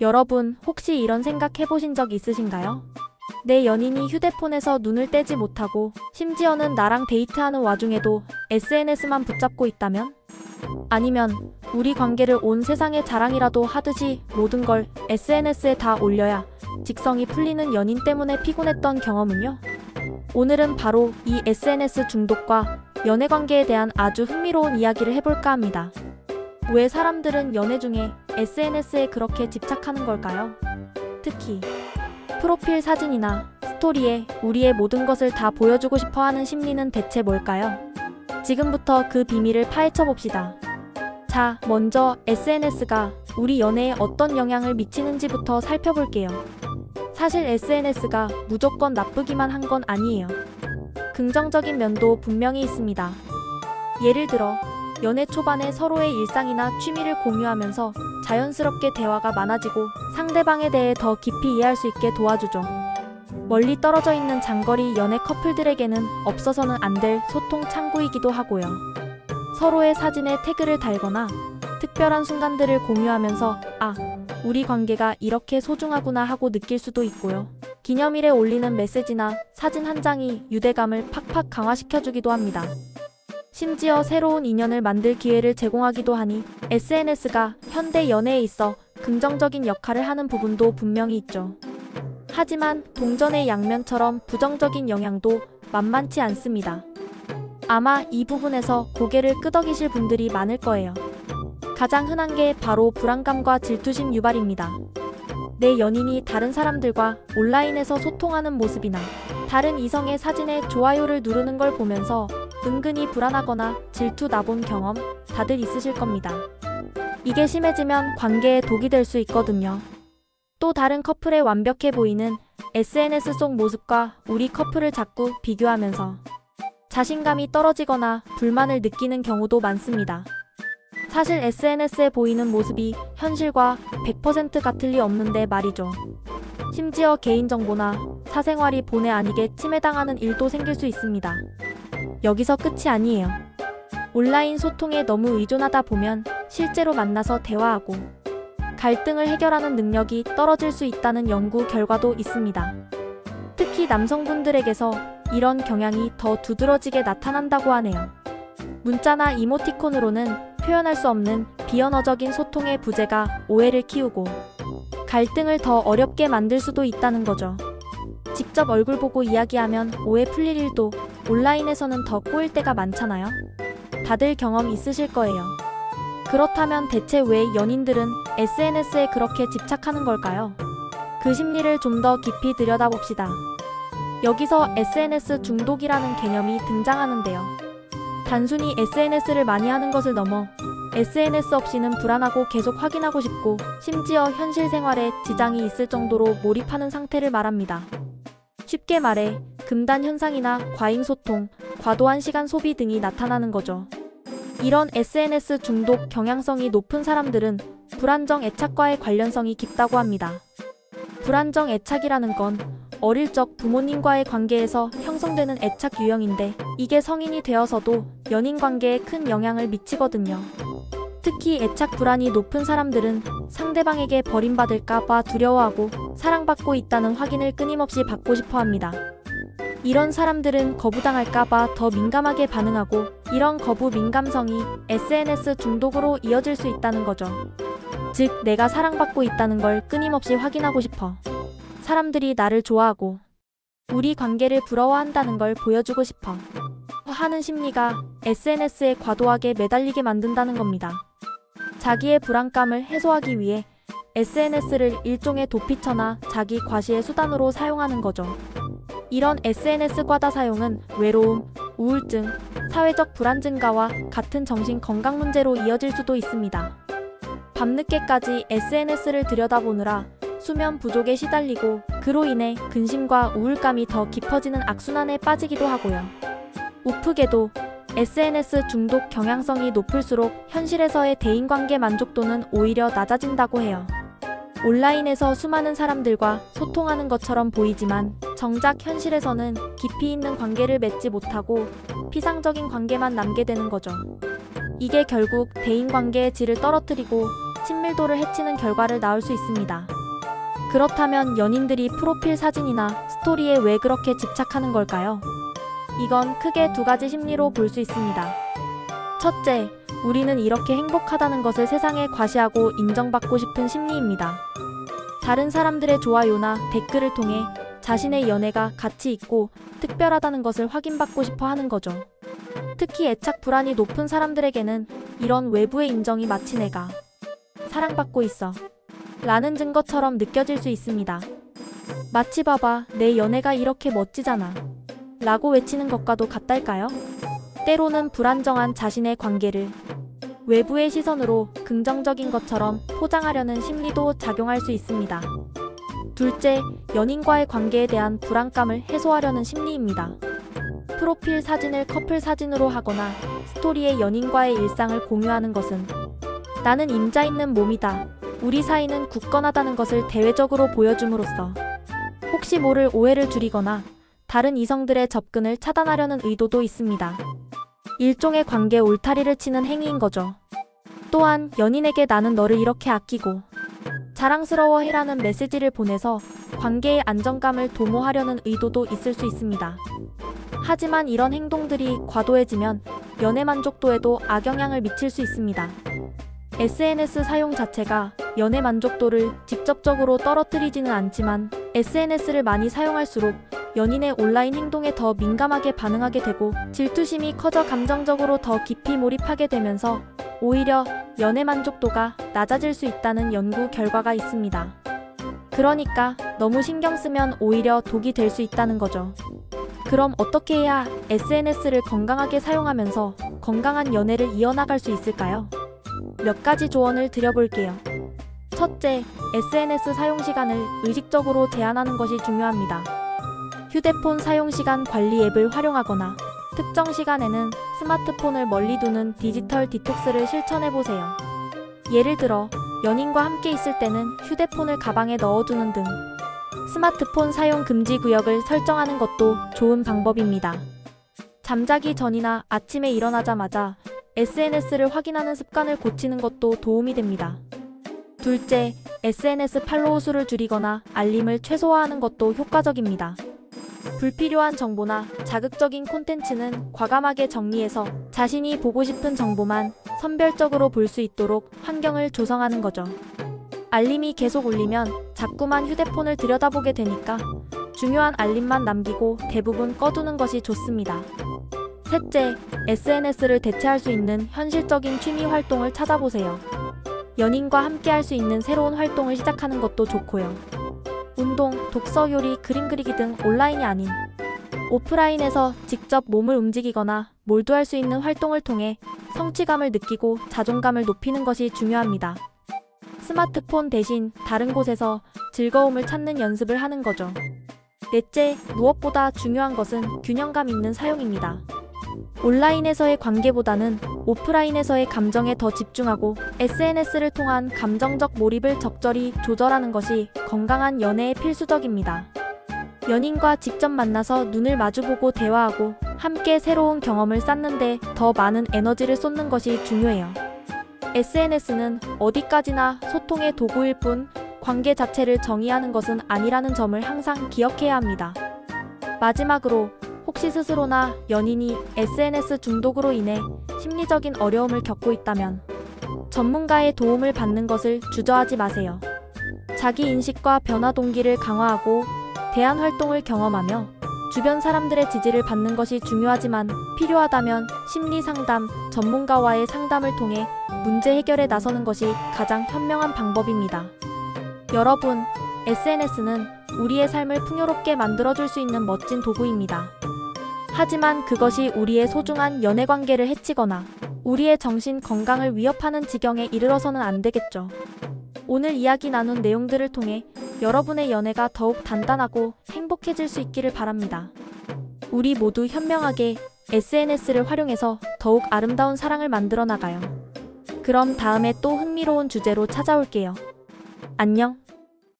여러분, 혹시 이런 생각 해보신 적 있으신가요? 내 연인이 휴대폰에서 눈을 떼지 못하고 심지어는 나랑 데이트하는 와중에도 SNS만 붙잡고 있다면? 아니면 우리 관계를 온 세상의 자랑이라도 하듯이 모든 걸 SNS에 다 올려야 직성이 풀리는 연인 때문에 피곤했던 경험은요? 오늘은 바로 이 SNS 중독과 연애 관계에 대한 아주 흥미로운 이야기를 해볼까 합니다. 왜 사람들은 연애 중에 SNS에 그렇게 집착하는 걸까요? 특히 프로필 사진이나 스토리에 우리의 모든 것을 다 보여주고 싶어 하는 심리는 대체 뭘까요? 지금부터 그 비밀을 파헤쳐 봅시다. 자, 먼저 SNS가 우리 연애에 어떤 영향을 미치는지부터 살펴볼게요. 사실 SNS가 무조건 나쁘기만 한 건 아니에요. 긍정적인 면도 분명히 있습니다. 예를 들어, 연애 초반에 서로의 일상이나 취미를 공유하면서 자연스럽게 대화가 많아지고 상대방에 대해 더 깊이 이해할 수 있게 도와주죠. 멀리 떨어져 있는 장거리 연애 커플들에게는 없어서는 안 될 소통 창구이기도 하고요. 서로의 사진에 태그를 달거나 특별한 순간들을 공유하면서 우리 관계가 이렇게 소중하구나 하고 느낄 수도 있고요. 기념일에 올리는 메시지나 사진 한 장이 유대감을 팍팍 강화시켜주기도 합니다. 심지어 새로운 인연을 만들 기회를 제공하기도 하니 SNS가 현대 연애에 있어 긍정적인 역할을 하는 부분도 분명히 있죠. 하지만 동전의 양면처럼 부정적인 영향도 만만치 않습니다. 아마 이 부분에서 고개를 끄덕이실 분들이 많을 거예요. 가장 흔한 게 바로 불안감과 질투심 유발입니다. 내 연인이 다른 사람들과 온라인에서 소통하는 모습이나 다른 이성의 사진에 좋아요를 누르는 걸 보면서 은근히 불안하거나 질투 나본 경험 다들 있으실 겁니다. 이게 심해지면 관계에 독이 될 수 있거든요. 또 다른 커플의 완벽해 보이는 SNS 속 모습과 우리 커플을 자꾸 비교하면서 자신감이 떨어지거나 불만을 느끼는 경우도 많습니다. 사실 SNS에 보이는 모습이 현실과 100% 같을 리 없는데 말이죠. 심지어 개인정보나 사생활이 본의 아니게 침해당하는 일도 생길 수 있습니다. 여기서 끝이 아니에요. 온라인 소통에 너무 의존하다 보면 실제로 만나서 대화하고 갈등을 해결하는 능력이 떨어질 수 있다는 연구 결과도 있습니다. 특히 남성분들에게서 이런 경향이 더 두드러지게 나타난다고 하네요. 문자나 이모티콘으로는 표현할 수 없는 비언어적인 소통의 부재가 오해를 키우고 갈등을 더 어렵게 만들 수도 있다는 거죠. 직접 얼굴 보고 이야기하면 오해 풀릴 일도 온라인에서는 더 꼬일 때가 많잖아요. 다들 경험 있으실 거예요. 그렇다면 대체 왜 연인들은 SNS에 그렇게 집착하는 걸까요? 그 심리를 좀 더 깊이 들여다봅시다. 여기서 SNS 중독이라는 개념이 등장하는데요. 단순히 SNS를 많이 하는 것을 넘어 SNS 없이는 불안하고 계속 확인하고 싶고 심지어 현실 생활에 지장이 있을 정도로 몰입하는 상태를 말합니다. 쉽게 말해 금단 현상이나 과잉 소통, 과도한 시간 소비 등이 나타나는 거죠. 이런 SNS 중독 경향성이 높은 사람들은 불안정 애착과의 관련성이 깊다고 합니다. 불안정 애착이라는 건 어릴 적 부모님과의 관계에서 형성되는 애착 유형인데 이게 성인이 되어서도 연인 관계에 큰 영향을 미치거든요. 특히 애착 불안이 높은 사람들은 상대방에게 버림받을까봐 두려워하고 사랑받고 있다는 확인을 끊임없이 받고 싶어 합니다. 이런 사람들은 거부당할까봐 더 민감하게 반응하고 이런 거부 민감성이 SNS 중독으로 이어질 수 있다는 거죠. 즉, 내가 사랑받고 있다는 걸 끊임없이 확인하고 싶어. 사람들이 나를 좋아하고 우리 관계를 부러워한다는 걸 보여주고 싶어 하는 심리가 SNS에 과도하게 매달리게 만든다는 겁니다. 자기의 불안감을 해소하기 위해 SNS를 일종의 도피처나 자기 과시의 수단으로 사용하는 거죠. 이런 SNS 과다 사용은 외로움, 우울증, 사회적 불안 증가와 같은 정신 건강 문제로 이어질 수도 있습니다. 밤늦게까지 SNS를 들여다보느라 수면 부족에 시달리고 그로 인해 근심과 우울감이 더 깊어지는 악순환에 빠지기도 하고요. 우프게도 SNS 중독 경향성이 높을수록 현실에서의 대인관계 만족도는 오히려 낮아진다고 해요. 온라인에서 수많은 사람들과 소통하는 것처럼 보이지만 정작 현실에서는 깊이 있는 관계를 맺지 못하고 피상적인 관계만 남게 되는 거죠. 이게 결국 대인관계의 질을 떨어뜨리고 친밀도를 해치는 결과를 낳을 수 있습니다. 그렇다면 연인들이 프로필 사진이나 스토리에 왜 그렇게 집착하는 걸까요? 이건 크게 두 가지 심리로 볼 수 있습니다. 첫째, 우리는 이렇게 행복하다는 것을 세상에 과시하고 인정받고 싶은 심리입니다. 다른 사람들의 좋아요나 댓글을 통해 자신의 연애가 가치 있고 특별하다는 것을 확인받고 싶어 하는 거죠. 특히 애착 불안이 높은 사람들에게는 이런 외부의 인정이 마치 내가 사랑받고 있어 라는 증거처럼 느껴질 수 있습니다. 마치 봐봐, 내 연애가 이렇게 멋지잖아 라고 외치는 것과도 같달까요? 때로는 불안정한 자신의 관계를 외부의 시선으로 긍정적인 것처럼 포장하려는 심리도 작용할 수 있습니다. 둘째, 연인과의 관계에 대한 불안감을 해소하려는 심리입니다. 프로필 사진을 커플 사진으로 하거나 스토리에 연인과의 일상을 공유하는 것은 나는 임자 있는 몸이다, 우리 사이는 굳건하다는 것을 대외적으로 보여줌으로써 혹시 모를 오해를 줄이거나 다른 이성들의 접근을 차단하려는 의도도 있습니다. 일종의 관계 울타리를 치는 행위인 거죠. 또한 연인에게 나는 너를 이렇게 아끼고 자랑스러워해라는 메시지를 보내서 관계의 안정감을 도모하려는 의도도 있을 수 있습니다. 하지만 이런 행동들이 과도해지면 연애 만족도에도 악영향을 미칠 수 있습니다. SNS 사용 자체가 연애 만족도를 직접적으로 떨어뜨리지는 않지만 SNS를 많이 사용할수록 연인의 온라인 행동에 더 민감하게 반응하게 되고 질투심이 커져 감정적으로 더 깊이 몰입하게 되면서 오히려 연애 만족도가 낮아질 수 있다는 연구 결과가 있습니다. 그러니까 너무 신경 쓰면 오히려 독이 될 수 있다는 거죠. 그럼 어떻게 해야 SNS를 건강하게 사용하면서 건강한 연애를 이어나갈 수 있을까요? 몇 가지 조언을 드려볼게요. 첫째, SNS 사용 시간을 의식적으로 제한하는 것이 중요합니다. 휴대폰 사용 시간 관리 앱을 활용하거나 특정 시간에는 스마트폰을 멀리 두는 디지털 디톡스를 실천해보세요. 예를 들어 연인과 함께 있을 때는 휴대폰을 가방에 넣어두는 등 스마트폰 사용 금지 구역을 설정하는 것도 좋은 방법입니다. 잠자기 전이나 아침에 일어나자마자 SNS를 확인하는 습관을 고치는 것도 도움이 됩니다. 둘째, SNS 팔로우 수를 줄이거나 알림을 최소화하는 것도 효과적입니다. 불필요한 정보나 자극적인 콘텐츠는 과감하게 정리해서 자신이 보고 싶은 정보만 선별적으로 볼 수 있도록 환경을 조성하는 거죠. 알림이 계속 울리면 자꾸만 휴대폰을 들여다보게 되니까 중요한 알림만 남기고 대부분 꺼두는 것이 좋습니다. 셋째, SNS를 대체할 수 있는 현실적인 취미 활동을 찾아보세요. 연인과 함께 할 수 있는 새로운 활동을 시작하는 것도 좋고요. 운동, 독서, 요리, 그림 그리기 등 온라인이 아닌 오프라인에서 직접 몸을 움직이거나 몰두할 수 있는 활동을 통해 성취감을 느끼고 자존감을 높이는 것이 중요합니다. 스마트폰 대신 다른 곳에서 즐거움을 찾는 연습을 하는 거죠. 넷째, 무엇보다 중요한 것은 균형감 있는 사용입니다. 온라인에서의 관계보다는 오프라인에서의 감정에 더 집중하고 SNS를 통한 감정적 몰입을 적절히 조절하는 것이 건강한 연애에 필수적입니다. 연인과 직접 만나서 눈을 마주보고 대화하고 함께 새로운 경험을 쌓는데 더 많은 에너지를 쏟는 것이 중요해요. SNS는 어디까지나 소통의 도구일 뿐 관계 자체를 정의하는 것은 아니라는 점을 항상 기억해야 합니다. 마지막으로 혹시 스스로나 연인이 SNS 중독으로 인해 심리적인 어려움을 겪고 있다면 전문가의 도움을 받는 것을 주저하지 마세요. 자기 인식과 변화 동기를 강화하고 대안 활동을 경험하며 주변 사람들의 지지를 받는 것이 중요하지만 필요하다면 심리 상담, 전문가와의 상담을 통해 문제 해결에 나서는 것이 가장 현명한 방법입니다. 여러분, SNS는 우리의 삶을 풍요롭게 만들어줄 수 있는 멋진 도구입니다. 하지만 그것이 우리의 소중한 연애관계를 해치거나 우리의 정신 건강을 위협하는 지경에 이르러서는 안 되겠죠. 오늘 이야기 나눈 내용들을 통해 여러분의 연애가 더욱 단단하고 행복해질 수 있기를 바랍니다. 우리 모두 현명하게 SNS를 활용해서 더욱 아름다운 사랑을 만들어 나가요. 그럼 다음에 또 흥미로운 주제로 찾아올게요. 안녕.